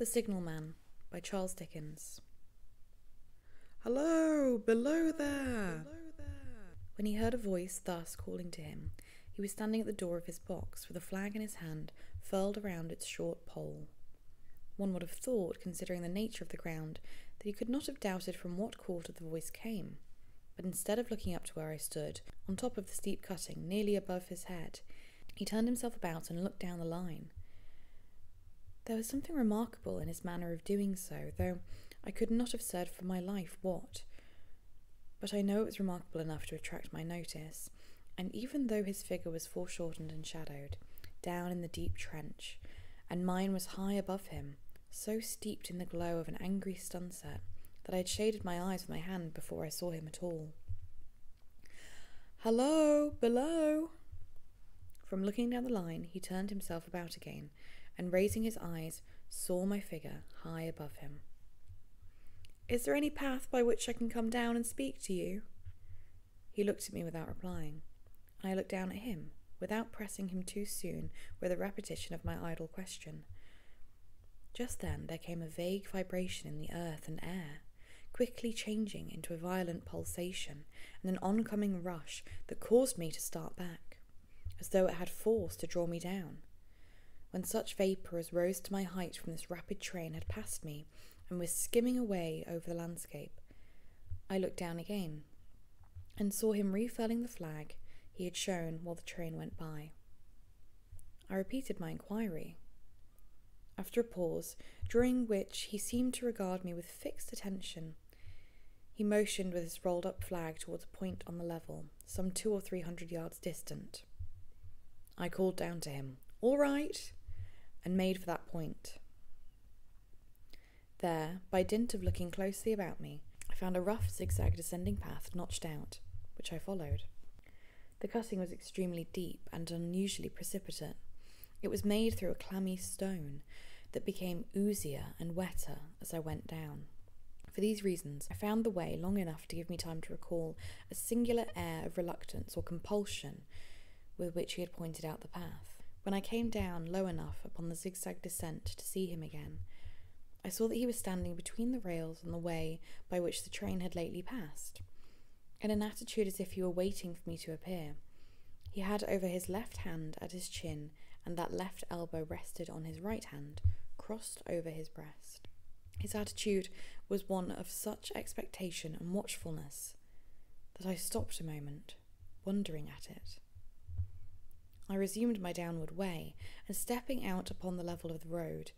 The Signalman by Charles Dickens. "Hello, below there!" When he heard a voice thus calling to him, he was standing at the door of his box with a flag in his hand furled around its short pole. One would have thought, considering the nature of the ground, that he could not have doubted from what quarter the voice came, but instead of looking up to where I stood, on top of the steep cutting, nearly above his head, he turned himself about and looked down the line. There was something remarkable in his manner of doing so, though I could not have said for my life what. But I know it was remarkable enough to attract my notice, and even though his figure was foreshortened and shadowed, down in the deep trench, and mine was high above him, so steeped in the glow of an angry sunset that I had shaded my eyes with my hand before I saw him at all. "Hello, below!" From looking down the line, he turned himself about again, and raising his eyes, saw my figure high above him. "Is there any path by which I can come down and speak to you?" He looked at me without replying, and I looked down at him, without pressing him too soon with a repetition of my idle question. Just then there came a vague vibration in the earth and air, quickly changing into a violent pulsation and an oncoming rush that caused me to start back, as though it had force to draw me down. When such vapour as rose to my height from this rapid train had passed me and was skimming away over the landscape, I looked down again and saw him refurling the flag he had shown while the train went by. I repeated my inquiry. After a pause, during which he seemed to regard me with fixed attention, he motioned with his rolled-up flag towards a point on the level, some 200 or 300 yards distant. I called down to him, "All right," and made for that point. There, by dint of looking closely about me, I found a rough zigzag descending path notched out, which I followed. The cutting was extremely deep and unusually precipitate. It was made through a clammy stone that became oozier and wetter as I went down. For these reasons, I found the way long enough to give me time to recall a singular air of reluctance or compulsion with which he had pointed out the path. When I came down low enough upon the zigzag descent to see him again, I saw that he was standing between the rails on the way by which the train had lately passed, in an attitude as if he were waiting for me to appear. He had over his left hand at his chin, and that left elbow rested on his right hand, crossed over his breast. His attitude was one of such expectation and watchfulness that I stopped a moment, wondering at it. I resumed my downward way, and stepping out upon the level of the road,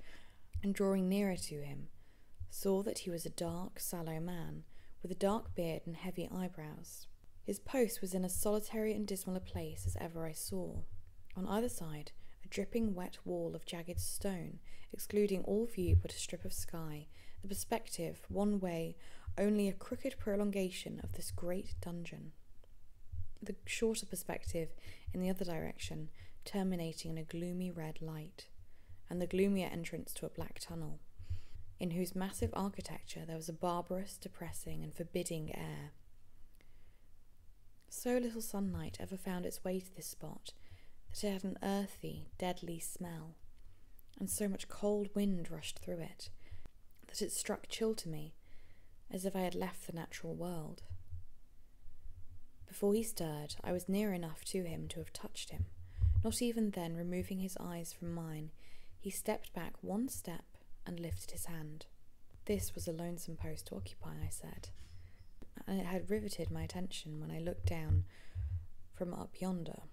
and drawing nearer to him, saw that he was a dark, sallow man, with a dark beard and heavy eyebrows. His post was in as solitary and dismal a place as ever I saw. On either side, a dripping wet wall of jagged stone, excluding all view but a strip of sky, the perspective, one way, only a crooked prolongation of this great dungeon. The shorter perspective in the other direction, terminating in a gloomy red light, and the gloomier entrance to a black tunnel, in whose massive architecture there was a barbarous, depressing, and forbidding air. So little sunlight ever found its way to this spot that it had an earthy, deadly smell, and so much cold wind rushed through it that it struck chill to me, as if I had left the natural world. Before he stirred, I was near enough to him to have touched him. Not even then, removing his eyes from mine, he stepped back one step and lifted his hand. This was a lonesome post to occupy, I said, and it had riveted my attention when I looked down from up yonder.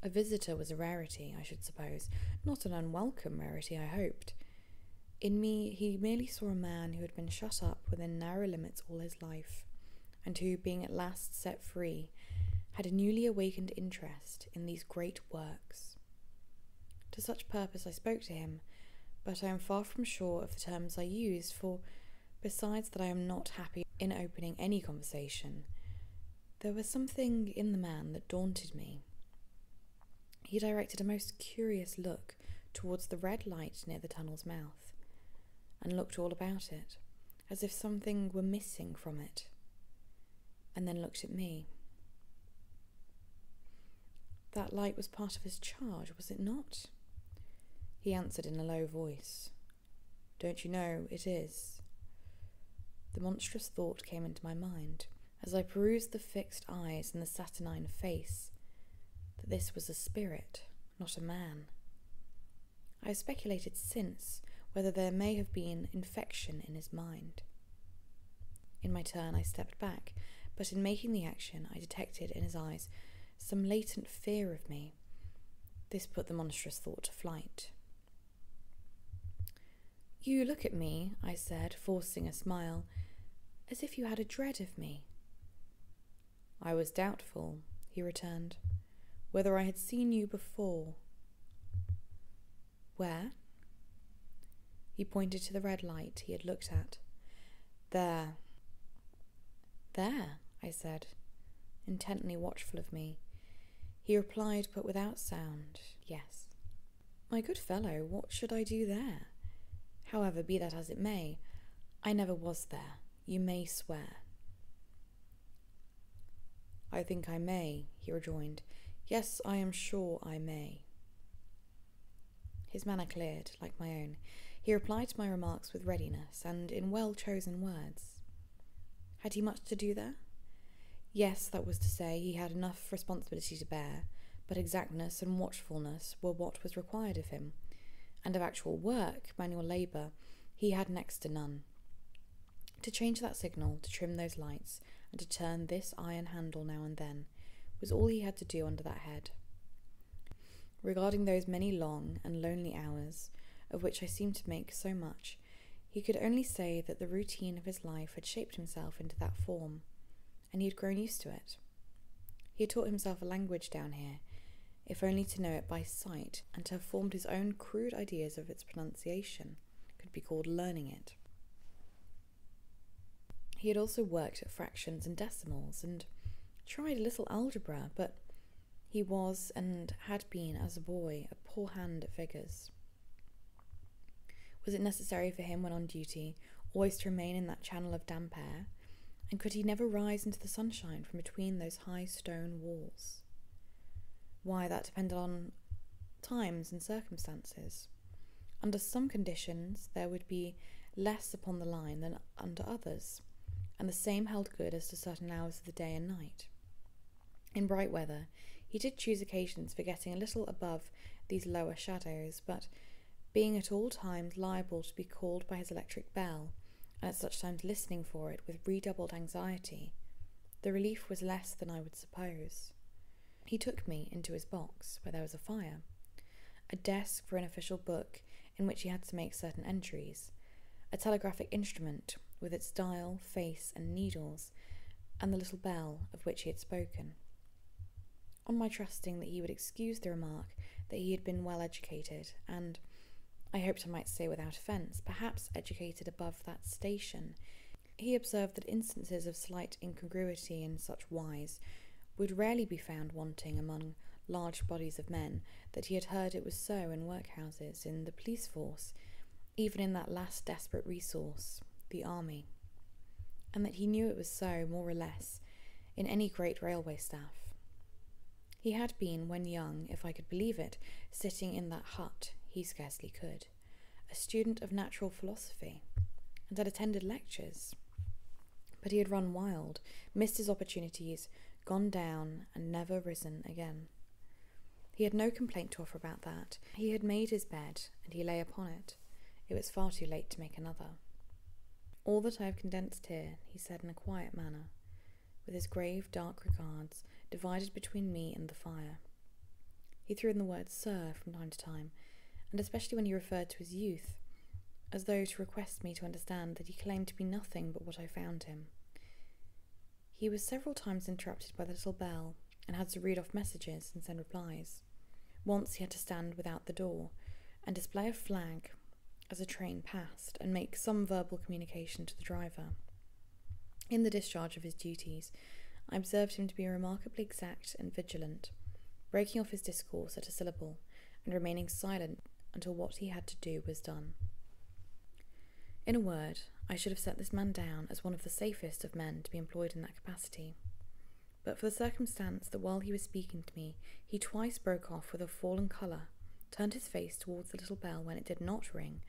A visitor was a rarity, I should suppose, not an unwelcome rarity, I hoped. In me he merely saw a man who had been shut up within narrow limits all his life, and who, being at last set free, had a newly awakened interest in these great works. To such purpose I spoke to him, but I am far from sure of the terms I used, for, besides that I am not happy in opening any conversation, there was something in the man that daunted me. He directed a most curious look towards the red light near the tunnel's mouth, and looked all about it, as if something were missing from it, and then looked at me. That light was part of his charge, was it not? He answered in a low voice, Don't you know it is? The monstrous thought came into my mind, as I perused the fixed eyes and the saturnine face, that this was a spirit, not a man. I have speculated since whether there may have been infection in his mind. In my turn I stepped back, but in making the action I detected in his eyes some latent fear of me. This put the monstrous thought to flight. "You look at me," I said, forcing a smile, "as if you had a dread of me." "I was doubtful," he returned, "whether I had seen you before." "Where?" He pointed to the red light he had looked at. "There." "There?" I said, intently watchful of me. He replied, but without sound, "Yes." "My good fellow, what should I do there? However, be that as it may, I never was there, you may swear." "I think I may," he rejoined. "Yes, I am sure I may." His manner cleared, like my own. He replied to my remarks with readiness, and in well-chosen words. Had he much to do there? Yes, that was to say, he had enough responsibility to bear, but exactness and watchfulness were what was required of him, and of actual work, manual labour, he had next to none. To change that signal, to trim those lights, and to turn this iron handle now and then, was all he had to do under that head. Regarding those many long and lonely hours, of which I seemed to make so much, he could only say that the routine of his life had shaped himself into that form, and he had grown used to it. He had taught himself a language down here, if only to know it by sight, and to have formed his own crude ideas of its pronunciation could be called learning it. He had also worked at fractions and decimals, and tried a little algebra, but he was, and had been as a boy, a poor hand at figures. Was it necessary for him, when on duty, always to remain in that channel of damp air, and could he never rise into the sunshine from between those high stone walls? Why, that depended on times and circumstances. Under some conditions there would be less upon the line than under others, and the same held good as to certain hours of the day and night. In bright weather he did choose occasions for getting a little above these lower shadows, but being at all times liable to be called by his electric bell, and at such times listening for it with redoubled anxiety, the relief was less than I would suppose. He took me into his box, where there was a fire, a desk for an official book in which he had to make certain entries, a telegraphic instrument with its dial, face, and needles, and the little bell of which he had spoken. On my trusting that he would excuse the remark that he had been well educated, and, I hoped I might say without offence, perhaps educated above that station, he observed that instances of slight incongruity in such wise would rarely be found wanting among large bodies of men, that he had heard it was so in workhouses, in the police force, even in that last desperate resource, the army, and that he knew it was so, more or less, in any great railway staff. He had been, when young, if I could believe it, sitting in that hut, he scarcely could, a student of natural philosophy, and had attended lectures. But he had run wild, missed his opportunities, gone down, and never risen again. He had no complaint to offer about that. He had made his bed, and he lay upon it. It was far too late to make another. "All that I have condensed here," he said in a quiet manner, with his grave, dark regards divided between me and the fire. He threw in the word "sir" from time to time, and especially when he referred to his youth, as though to request me to understand that he claimed to be nothing but what I found him. He was several times interrupted by the little bell, and had to read off messages and send replies. Once he had to stand without the door, and display a flag as a train passed, and make some verbal communication to the driver. In the discharge of his duties, I observed him to be remarkably exact and vigilant, breaking off his discourse at a syllable, and remaining silent until what he had to do was done. In a word, I should have set this man down as one of the safest of men to be employed in that capacity, but for the circumstance that while he was speaking to me, he twice broke off with a fallen colour, turned his face towards the little bell when it did not ring,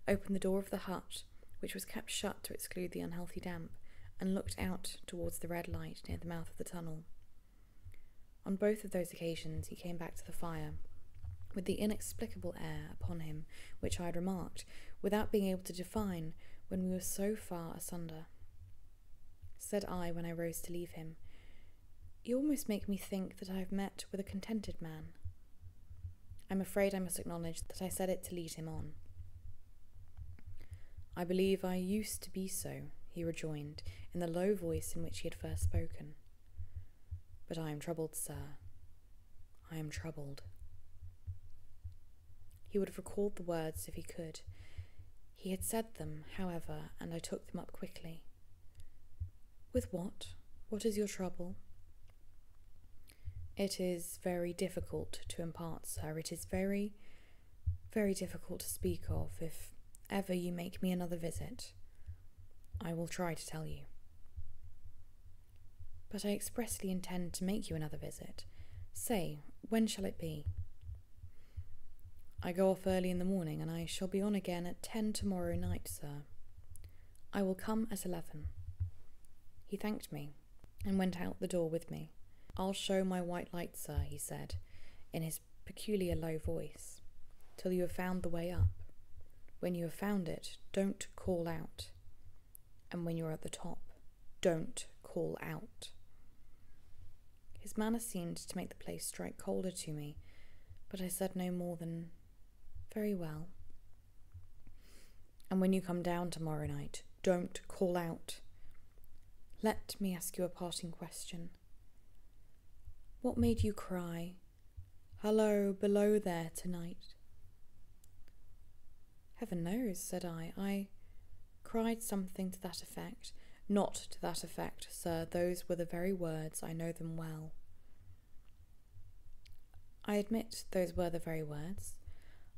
opened the door of the hut, which was kept shut to exclude the unhealthy damp, and looked out towards the red light near the mouth of the tunnel. On both of those occasions he came back to the fire, with the inexplicable air upon him which I had remarked, without being able to define when we were so far asunder. Said I, when I rose to leave him, "You almost make me think that I have met with a contented man." I'm afraid I must acknowledge that I said it to lead him on. "I believe I used to be so," he rejoined, in the low voice in which he had first spoken. "But I am troubled, sir. I am troubled." He would have recalled the words if he could. He had said them, however, and I took them up quickly. "With what? What is your trouble?" "It is very difficult to impart, sir. It is very, very difficult to speak of. If ever you make me another visit, I will try to tell you." "But I expressly intend to make you another visit. Say, when shall it be?" "I go off early in the morning, and I shall be on again at 10 tomorrow night, sir." "I will come at 11. He thanked me, and went out the door with me. "I'll show my white light, sir," he said, in his peculiar low voice, "till you have found the way up. When you have found it, don't call out. And when you're at the top, don't call out." His manner seemed to make the place strike colder to me, but I said no more than, "Very well." "And when you come down tomorrow night, don't call out. Let me ask you a parting question. What made you cry, 'Hello, below there,' tonight?" "Heaven knows," said I. "I cried something to that effect." "Not to that effect, sir. Those were the very words. I know them well." "I admit those were the very words.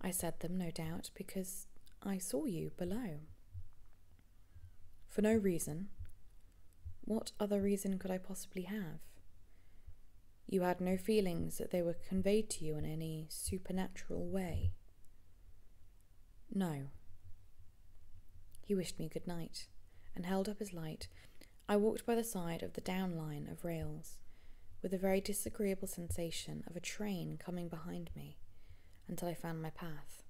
I said them, no doubt, because I saw you below." "For no reason? What other reason could I possibly have? You had no feelings that they were conveyed to you in any supernatural way?" "No." He wished me good night, and held up his light. I walked by the side of the down line of rails, with a very disagreeable sensation of a train coming behind me, until I found my path.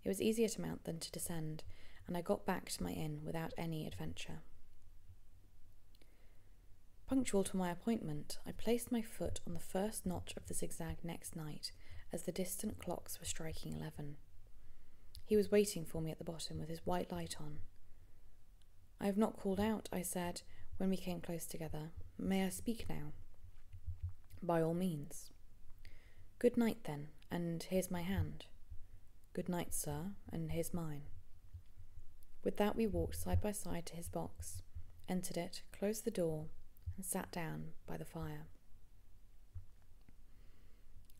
It was easier to mount than to descend, and I got back to my inn without any adventure. Punctual to my appointment, I placed my foot on the first notch of the zigzag next night, as the distant clocks were striking 11. He was waiting for me at the bottom with his white light on. "I have not called out," I said, when we came close together. "May I speak now?" "By all means." "Good night, then, and here's my hand." "Good night, sir, and here's mine." With that we walked side by side to his box, entered it, closed the door, and sat down by the fire.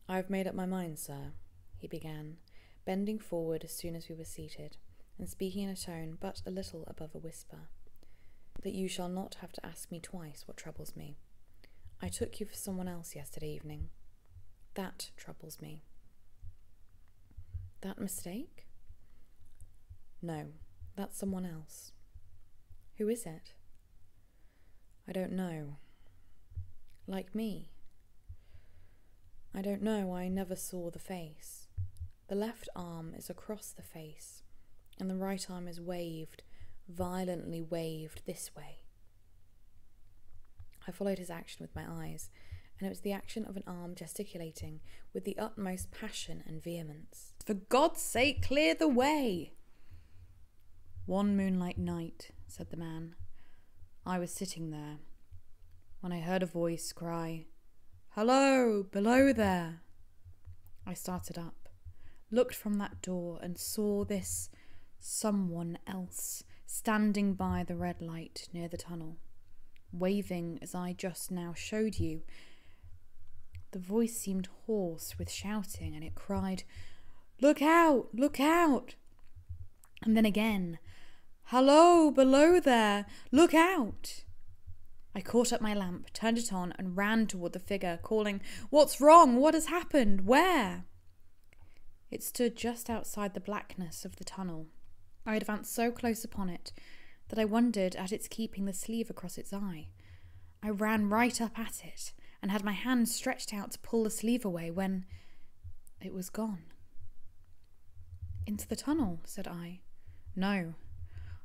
"I have made up my mind, sir," he began, bending forward as soon as we were seated, and speaking in a tone but a little above a whisper, "that you shall not have to ask me twice what troubles me. I took you for someone else yesterday evening. That troubles me." "That mistake?" "No, that's someone else." "Who is it?" "I don't know. Like me?" "I don't know. I never saw the face. The left arm is across the face, and the right arm is waved, violently waved this way." I followed his action with my eyes, and it was the action of an arm gesticulating with the utmost passion and vehemence. "For God's sake, clear the way!" "One moonlight night," said the man, "I was sitting there, when I heard a voice cry, 'Hello, below there!' I started up, looked from that door, and saw this someone else standing by the red light near the tunnel, waving as I just now showed you. The voice seemed hoarse with shouting, and it cried, 'Look out! Look out!' And then again, 'Hello, below there! Look out!' I caught up my lamp, turned it on, and ran toward the figure, calling, 'What's wrong? What has happened? Where?' It stood just outside the blackness of the tunnel, I advanced so close upon it that I wondered at its keeping the sleeve across its eye. I ran right up at it and had my hand stretched out to pull the sleeve away when it was gone. "Into the tunnel," said I. "No."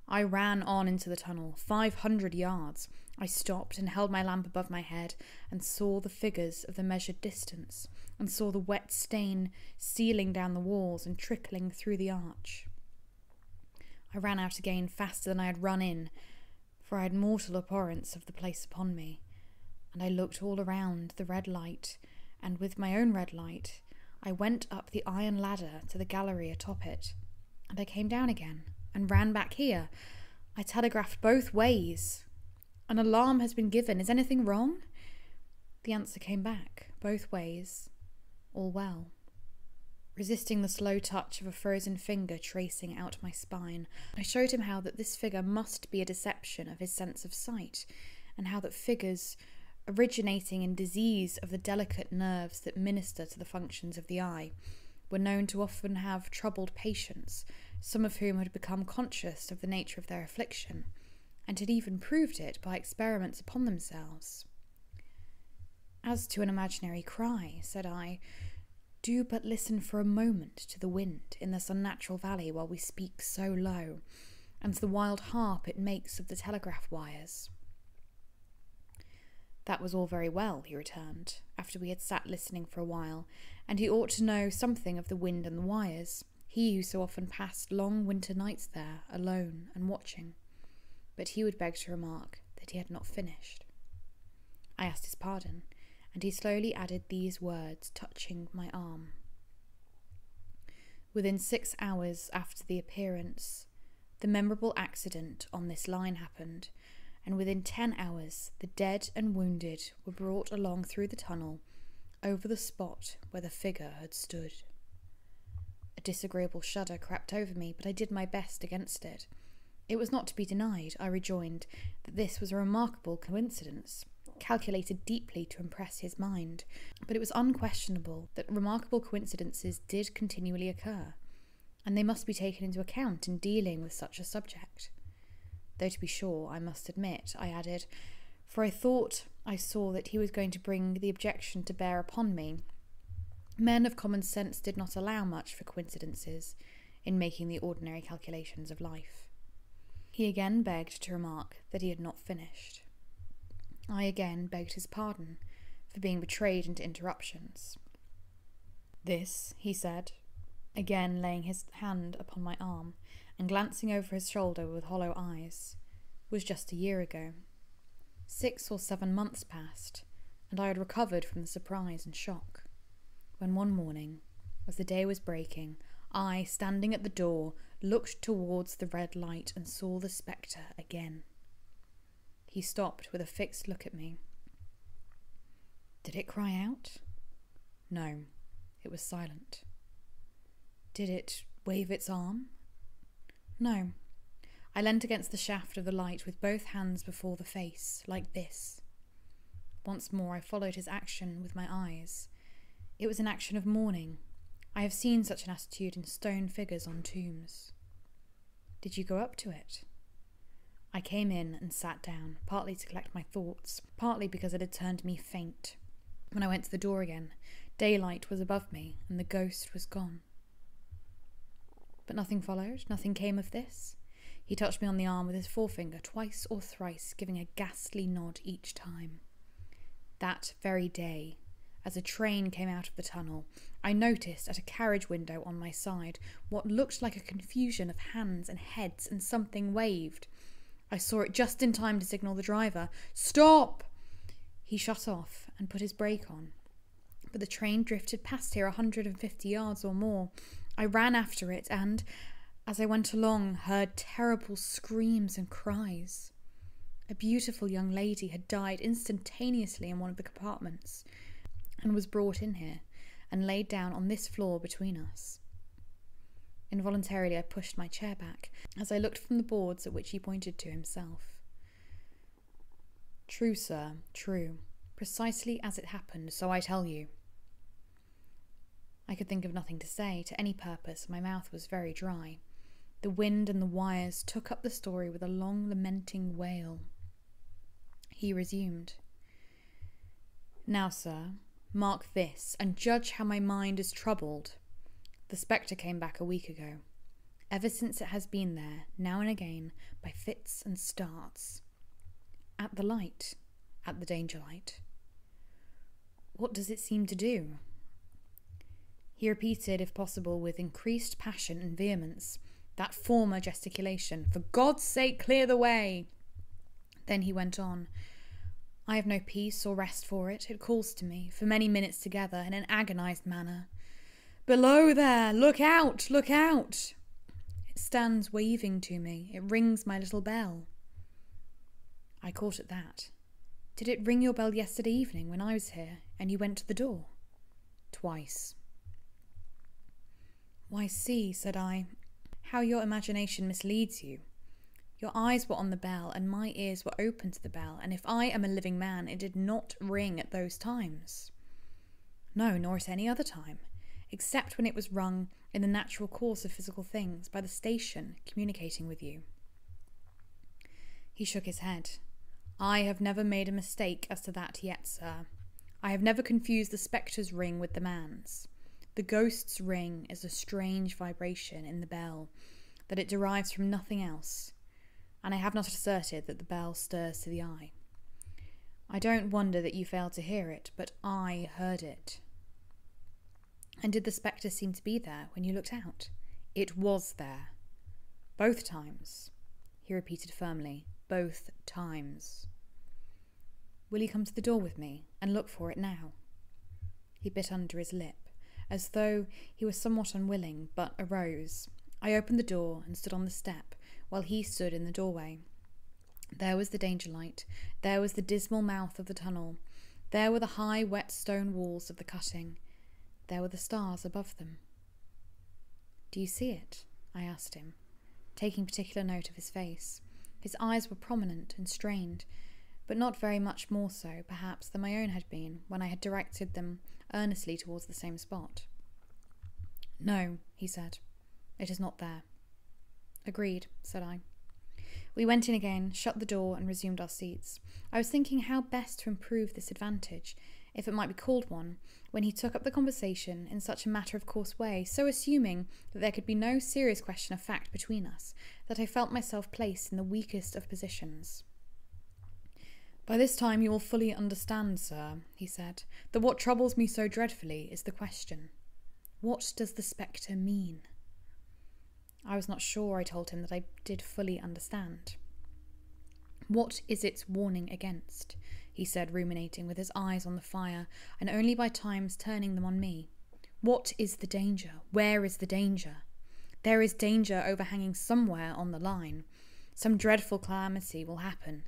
I ran on into the tunnel, 500 yards. I stopped and held my lamp above my head and saw the figures of the measured distance, and saw the wet stain sealing down the walls and trickling through the arch. I ran out again faster than I had run in, for I had mortal abhorrence of the place upon me, and I looked all around the red light, and with my own red light I went up the iron ladder to the gallery atop it, and I came down again and ran back here. I telegraphed both ways. "An alarm has been given. Is anything wrong?" The answer came back, both ways. All well. Resisting the slow touch of a frozen finger tracing out my spine, I showed him how that this figure must be a deception of his sense of sight, and how that figures originating in disease of the delicate nerves that minister to the functions of the eye were known to often have troubled patients, some of whom had become conscious of the nature of their affliction, and had even proved it by experiments upon themselves. "As to an imaginary cry," said I, "do but listen for a moment to the wind in this unnatural valley while we speak so low, and to the wild harp it makes of the telegraph wires." "That was all very well," he returned, after we had sat listening for a while, "and he ought to know something of the wind and the wires, he who so often passed long winter nights there, alone and watching." But he would beg to remark that he had not finished. I asked his pardon, and he slowly added these words, touching my arm. "Within 6 hours after the appearance, the memorable accident on this line happened, and within 10 hours the dead and wounded were brought along through the tunnel over the spot where the figure had stood." A disagreeable shudder crept over me, but I did my best against it. It was not to be denied, I rejoined, that this was a remarkable coincidence, calculated deeply to impress his mind, but it was unquestionable that remarkable coincidences did continually occur, and they must be taken into account in dealing with such a subject. Though to be sure, I must admit, I added, for I thought I saw that he was going to bring the objection to bear upon me, men of common sense did not allow much for coincidences in making the ordinary calculations of life. He again begged to remark that he had not finished. I again begged his pardon for being betrayed into interruptions. "This," he said, again laying his hand upon my arm and glancing over his shoulder with hollow eyes, "was just a year ago. 6 or 7 months passed, and I had recovered from the surprise and shock, when one morning, as the day was breaking, I, standing at the door, looked towards the red light and saw the spectre again." He stopped with a fixed look at me. "Did it cry out?" "No, it was silent." "Did it wave its arm?" "No. I leant against the shaft of the light with both hands before the face, like this." Once more I followed his action with my eyes. It was an action of mourning. I have seen such an attitude in stone figures on tombs. "Did you go up to it?" I came in and sat down, partly to collect my thoughts, partly because it had turned me faint. When I went to the door again, daylight was above me, and the ghost was gone. But nothing followed, nothing came of this. He touched me on the arm with his forefinger twice or thrice, giving a ghastly nod each time. That very day, as a train came out of the tunnel, I noticed at a carriage window on my side what looked like a confusion of hands and heads, and something waved. I saw it just in time to signal the driver. "Stop!" He shut off and put his brake on, but the train drifted past here 150 yards or more. I ran after it and, as I went along, heard terrible screams and cries. A beautiful young lady had died instantaneously in one of the compartments, and was brought in here, and laid down on this floor between us. Involuntarily I pushed my chair back, as I looked from the boards at which he pointed to himself. "True, sir, true. Precisely as it happened, so I tell you." I could think of nothing to say, to any purpose. My mouth was very dry. The wind and the wires took up the story with a long lamenting wail. He resumed. Now, sir, mark this, and judge how my mind is troubled. The spectre came back a week ago. Ever since it has been there, now and again, by fits and starts. At the light, at the danger light. What does it seem to do? He repeated, if possible, with increased passion and vehemence, that former gesticulation, "For God's sake, clear the way!" Then he went on. I have no peace or rest for it. It calls to me, for many minutes together, in an agonised manner. "Below there! Look out! Look out!" It stands waving to me. It rings my little bell. I caught at that. Did it ring your bell yesterday evening when I was here, and you went to the door? Twice. Why, see, said I, how your imagination misleads you. Your eyes were on the bell, and my ears were open to the bell, and if I am a living man, it did not ring at those times. No, nor at any other time, except when it was rung in the natural course of physical things, by the station communicating with you. He shook his head. I have never made a mistake as to that yet, sir. I have never confused the spectre's ring with the man's. The ghost's ring is a strange vibration in the bell, that it derives from nothing else, and I have not asserted that the bell stirs to the eye. I don't wonder that you failed to hear it, but I heard it. And did the spectre seem to be there when you looked out? It was there. Both times, he repeated firmly. Both times. Will you come to the door with me and look for it now? He bit under his lip, as though he was somewhat unwilling, but arose. I opened the door and stood on the step, while he stood in the doorway. There was the danger light. There was the dismal mouth of the tunnel. There were the high, wet stone walls of the cutting. There were the stars above them. Do you see it? I asked him, taking particular note of his face. His eyes were prominent and strained, but not very much more so, perhaps, than my own had been when I had directed them earnestly towards the same spot. No, he said, it is not there. Agreed, said I. We went in again, shut the door, and resumed our seats. I was thinking how best to improve this advantage, if it might be called one, when he took up the conversation in such a matter-of-course way, so assuming that there could be no serious question of fact between us, that I felt myself placed in the weakest of positions. By this time you will fully understand, sir, he said, that what troubles me so dreadfully is the question. What does the spectre mean? I was not sure, I told him, that I did fully understand. What is its warning against? He said, ruminating, with his eyes on the fire, and only by times turning them on me. What is the danger? Where is the danger? There is danger overhanging somewhere on the line. Some dreadful calamity will happen.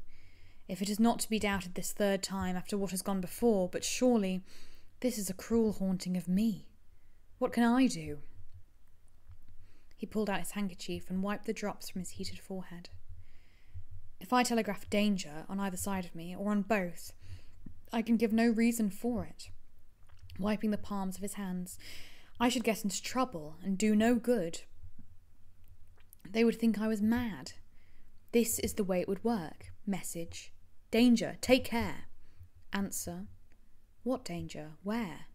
If it is not to be doubted this third time after what has gone before, but surely this is a cruel haunting of me. What can I do? He pulled out his handkerchief and wiped the drops from his heated forehead. If I telegraph danger on either side of me, or on both, I can give no reason for it. Wiping the palms of his hands, I should get into trouble and do no good. They would think I was mad. This is the way it would work. Message. Danger. Take care. Answer. What danger? Where?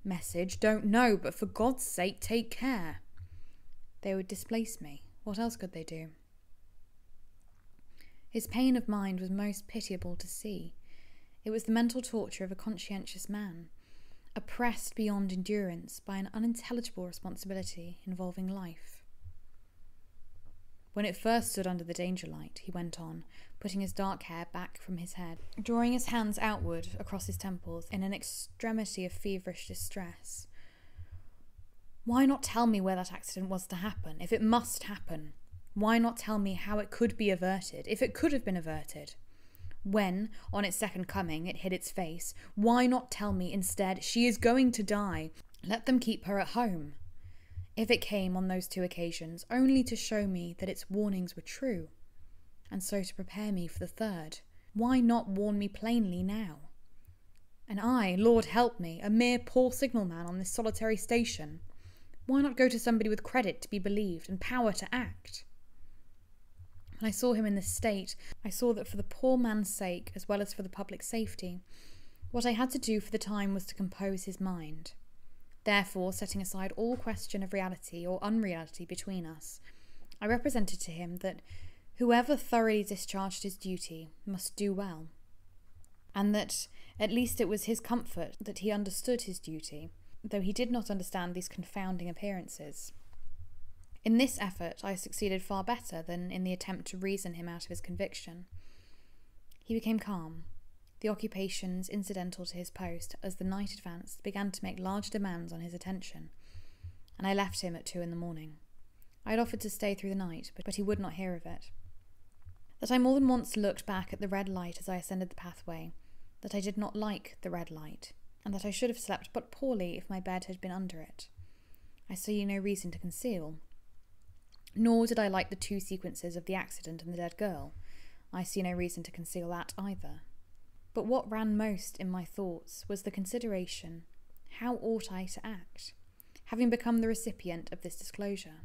Message. Don't know, but for God's sake, take care. They would displace me. What else could they do? His pain of mind was most pitiable to see. It was the mental torture of a conscientious man, oppressed beyond endurance by an unintelligible responsibility involving life. When it first stood under the danger light, he went on, putting his dark hair back from his head, drawing his hands outward across his temples in an extremity of feverish distress. Why not tell me where that accident was to happen, if it must happen? Why not tell me how it could be averted, if it could have been averted? When, on its second coming, it hid its face, why not tell me instead, she is going to die, let them keep her at home? If it came on those two occasions only to show me that its warnings were true, and so to prepare me for the third, why not warn me plainly now? And I, Lord help me, a mere poor signalman on this solitary station, Why not go to somebody with credit to be believed and power to act? When I saw him in this state, I saw that for the poor man's sake, as well as for the public safety, what I had to do for the time was to compose his mind. Therefore, setting aside all question of reality or unreality between us, I represented to him that whoever thoroughly discharged his duty must do well, and that at least it was his comfort that he understood his duty, though he did not understand these confounding appearances. In this effort I succeeded far better than in the attempt to reason him out of his conviction. He became calm. The occupations incidental to his post, as the night advanced, began to make large demands on his attention, and I left him at 2 a.m. I had offered to stay through the night, but he would not hear of it. That I more than once looked back at the red light as I ascended the pathway, that I did not like the red light, and that I should have slept but poorly if my bed had been under it, I see no reason to conceal. Nor did I like the 2 sequences of the accident and the dead girl. I see no reason to conceal that either. But what ran most in my thoughts was the consideration, how ought I to act, having become the recipient of this disclosure?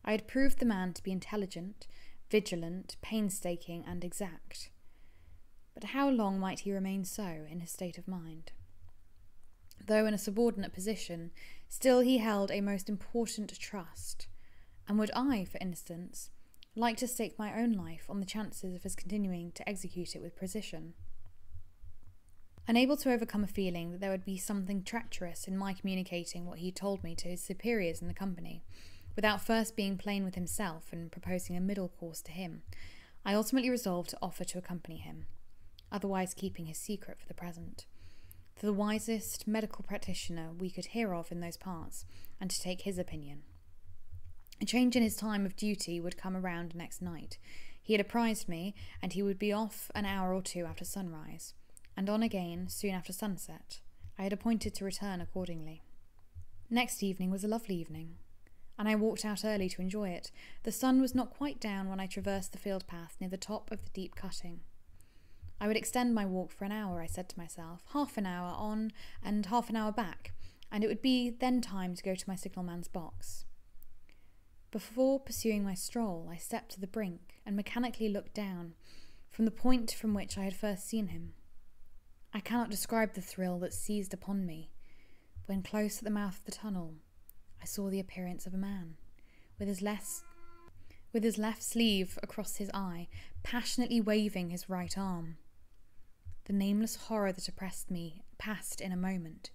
I had proved the man to be intelligent, vigilant, painstaking, and exact. But how long might he remain so in his state of mind? Though in a subordinate position, still he held a most important trust, and would I, for instance, like to stake my own life on the chances of his continuing to execute it with precision? Unable to overcome a feeling that there would be something treacherous in my communicating what he told me to his superiors in the company, without first being plain with himself and proposing a middle course to him, I ultimately resolved to offer to accompany him, otherwise keeping his secret for the present, to the wisest medical practitioner we could hear of in those parts, and to take his opinion. A change in his time of duty would come around next night. He had apprised me, and he would be off an hour or 2 after sunrise, and on again soon after sunset. I had appointed to return accordingly. Next evening was a lovely evening, and I walked out early to enjoy it. The sun was not quite down when I traversed the field path near the top of the deep cutting. I would extend my walk for an hour, I said to myself, half an hour on and half an hour back, and it would be then time to go to my signalman's box. Before pursuing my stroll, I stepped to the brink and mechanically looked down from the point from which I had first seen him. I cannot describe the thrill that seized upon me when, close at the mouth of the tunnel, I saw the appearance of a man, with his left sleeve across his eye, passionately waving his right arm. The nameless horror that oppressed me passed in a moment.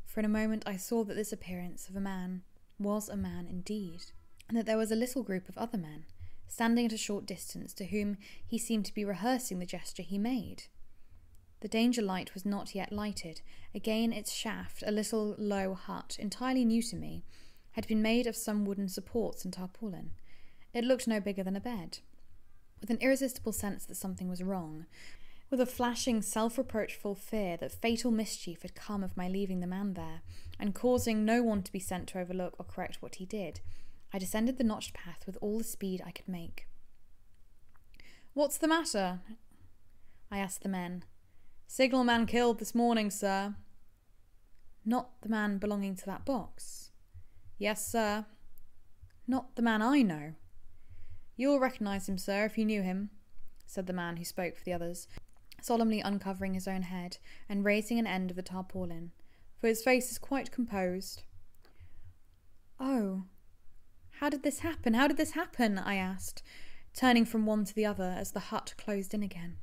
For in a moment I saw that this appearance of a man was a man indeed, and that there was a little group of other men, standing at a short distance, to whom he seemed to be rehearsing the gesture he made. The danger light was not yet lighted. Again its shaft, a little low hut, entirely new to me, had been made of some wooden supports and tarpaulin. It looked no bigger than a bed. With an irresistible sense that something was wrong, with a flashing, self-reproachful fear that fatal mischief had come of my leaving the man there, and causing no one to be sent to overlook or correct what he did, I descended the notched path with all the speed I could make. "What's the matter?" I asked the men. "Signalman killed this morning, sir." "Not the man belonging to that box?" "Yes, sir." "Not the man I know?" "You'll recognise him, sir, if you knew him," said the man who spoke for the others, solemnly uncovering his own head and raising an end of the tarpaulin, for his face is quite composed. "Oh, how did this happen? How did this happen?" I asked, turning from one to the other as the hut closed in again.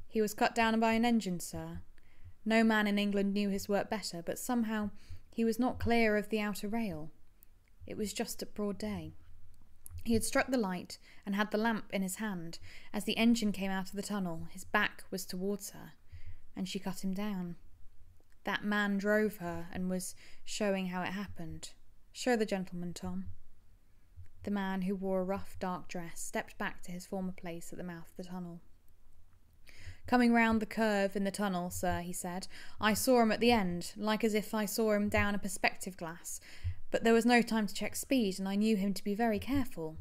"He was cut down by an engine, sir. No man in England knew his work better, but somehow he was not clear of the outer rail. It was just at broad day. He had struck the light and had the lamp in his hand. As the engine came out of the tunnel, his back was towards her, and she cut him down. That man drove her and was showing how it happened. Show the gentleman, Tom." The man, who wore a rough, dark dress, stepped back to his former place at the mouth of the tunnel. "Coming round the curve in the tunnel, sir," he said. "I saw him at the end, like as if I saw him down a perspective glass, but there was no time to check speed, and I knew him to be very careful.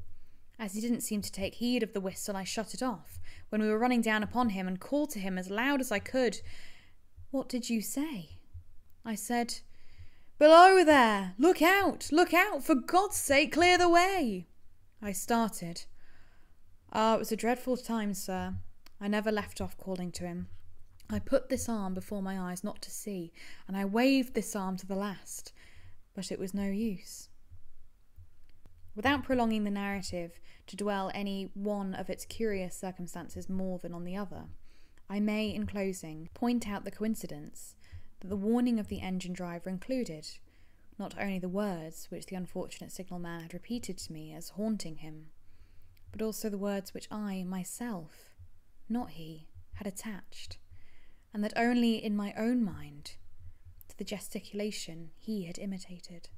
As he didn't seem to take heed of the whistle, I shut it off, when we were running down upon him, and called to him as loud as I could." "What did you say?" I said, "Below there! Look out! Look out! For God's sake, clear the way!" I started. It was a dreadful time, sir. I never left off calling to him. I put this arm before my eyes not to see, and I waved this arm to the last, but it was no use. Without prolonging the narrative to dwell any one of its curious circumstances more than on the other, I may, in closing, point out the coincidence that the warning of the engine driver included not only the words which the unfortunate signalman had repeated to me as haunting him, but also the words which I, myself, not he, had attached, and that only in my own mind, to the gesticulation he had imitated.